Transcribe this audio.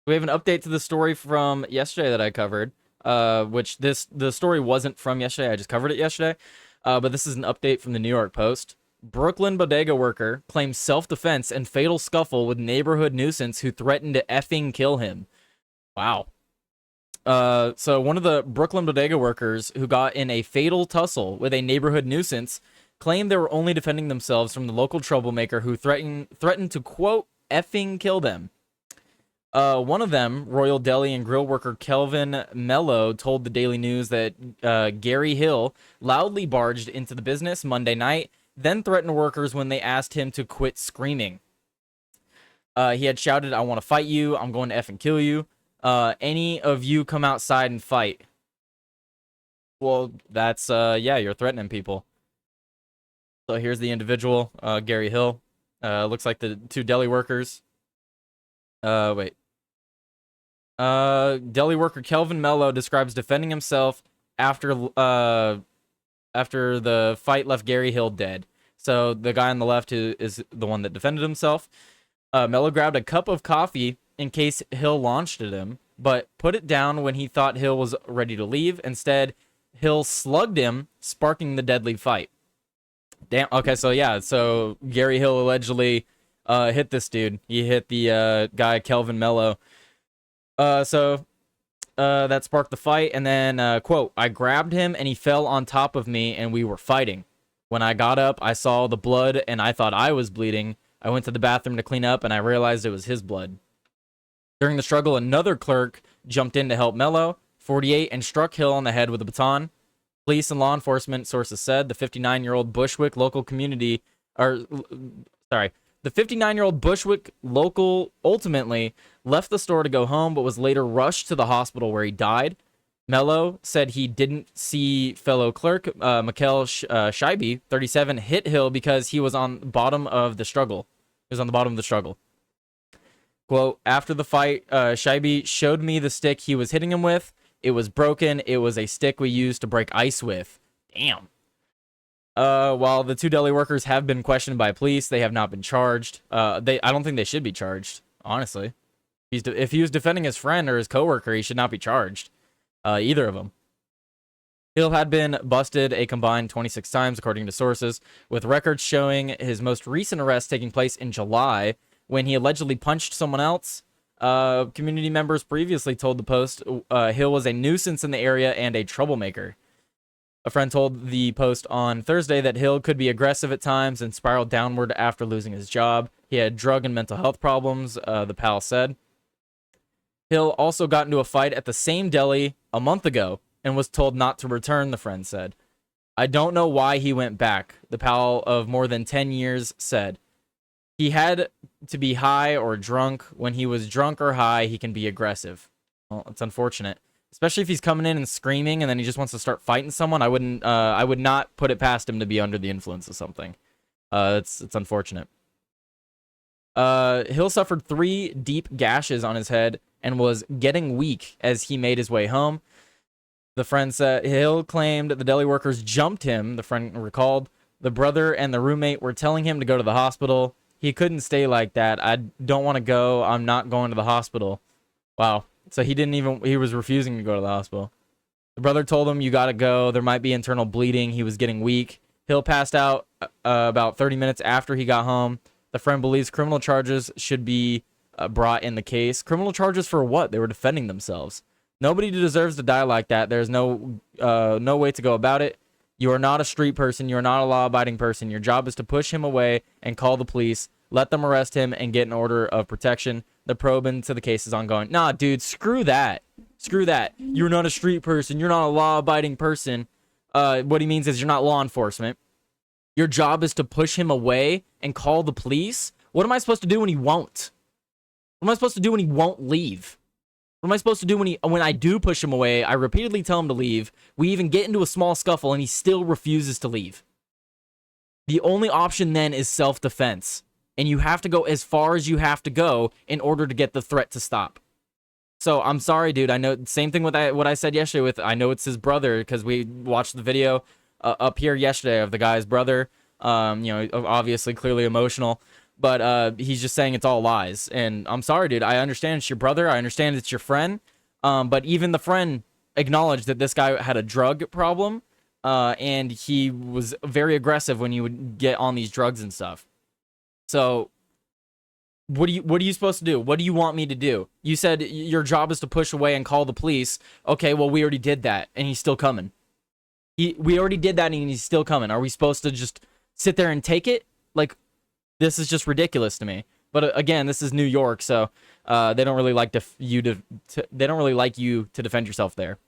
We have an update to the story from yesterday that I covered, which the story wasn't from yesterday. I just covered it yesterday. But this is an update from the New York Post. Brooklyn bodega worker claims self-defense and fatal scuffle with neighborhood nuisance who threatened to effing kill him. Wow. So one of the Brooklyn bodega workers who got in a fatal tussle with a neighborhood nuisance claimed they were only defending themselves from the local troublemaker who threatened to, quote, effing kill them. One of them, Royal Deli and grill worker Kelvin Mello, told the Daily News that Gary Hill loudly barged into the business Monday night, then threatened workers when they asked him to quit screaming. He had shouted, "I want to fight you. I'm going to effing kill you. Any of you come outside and fight." Well, that's, yeah, you're threatening people. So here's the individual, Gary Hill. Looks like the two deli workers. Wait. Deli worker Kelvin Mello describes defending himself after the fight left Gary Hill dead. So the guy on the left who is the one that defended himself. Mello grabbed a cup of coffee in case Hill launched at him, but put it down when he thought Hill was ready to leave. Instead, Hill slugged him, sparking the deadly fight. Damn. Okay, so yeah, so Gary Hill allegedly hit this dude. He hit the guy Kelvin Mello. So that sparked the fight, and then, quote, "I grabbed him and he fell on top of me and we were fighting. When I got up, I saw the blood and I thought I was bleeding. I went to the bathroom to clean up and I realized it was his blood." During the struggle, another clerk jumped in to help Mello, 48, and struck Hill on the head with a baton. Police and law enforcement sources said the 59-year-old Bushwick local community, the 59-year-old Bushwick local ultimately left the store to go home, but was later rushed to the hospital where he died. Mello said he didn't see fellow clerk Mikhail Scheibe, 37, hit Hill because he was on the bottom of the struggle. He was on the bottom of the struggle. Quote, "After the fight, Scheibe showed me the stick he was hitting him with. It was broken. It was a stick we used to break ice with." Damn. While the two deli workers have been questioned by police, they have not been charged. I don't think they should be charged, honestly. If he was defending his friend or his coworker, he should not be charged. Either of them. Hill had been busted a combined 26 times, according to sources, with records showing his most recent arrest taking place in July when he allegedly punched someone else. Community members previously told the Post Hill was a nuisance in the area and a troublemaker. A friend told the Post on Thursday that Hill could be aggressive at times and spiraled downward after losing his job. He had drug and mental health problems, the pal said. Hill also got into a fight at the same deli a month ago and was told not to return, the friend said. "I don't know why he went back," the pal of more than 10 years said. "He had to be high or drunk. When he was drunk or high, he can be aggressive." Well, it's unfortunate. Especially if he's coming in and screaming and then he just wants to start fighting someone. I would not put it past him to be under the influence of something. It's unfortunate. Hill suffered 3 deep gashes on his head and was getting weak as he made his way home. The friend said Hill claimed the deli workers jumped him, the friend recalled. The brother and the roommate were telling him to go to the hospital. "He couldn't stay like that. I don't want to go. I'm not going to the hospital." Wow. So he was refusing to go to the hospital. The brother told him, "You got to go. There might be internal bleeding." He was getting weak. Hill passed out about 30 minutes after he got home. The friend believes criminal charges should be brought in the case. Criminal charges for what? They were defending themselves. Nobody deserves to die like that. There's no way to go about it. You are not a street person. You are not a law-abiding person. Your job is to push him away and call the police. Let them arrest him and get an order of protection. The probe into the case is ongoing. Nah, dude, screw that. Screw that. You're not a street person. You're not a law-abiding person. What he means is you're not law enforcement. Your job is to push him away and call the police? What am I supposed to do when he won't? What am I supposed to do when he won't leave? What am I supposed to do when I do push him away? I repeatedly tell him to leave. We even get into a small scuffle and he still refuses to leave. The only option then is self-defense. And you have to go as far as you have to go in order to get the threat to stop. So I'm sorry, dude. I know same thing with what I said yesterday with, I know it's his brother because we watched the video up here yesterday of the guy's brother. Obviously clearly emotional. but he's just saying it's all lies. And I'm sorry, dude. I understand it's your brother. I understand it's your friend. But even the friend acknowledged that this guy had a drug problem, and he was very aggressive when he would get on these drugs and stuff. So what are you supposed to do? What do you want me to do? You said your job is to push away and call the police. Okay, well, we already did that, and he's still coming. We already did that, and he's still coming. Are we supposed to just sit there and take it? Like, this is just ridiculous to me. But again, this is New York, so they don't really like they don't really like you to defend yourself there.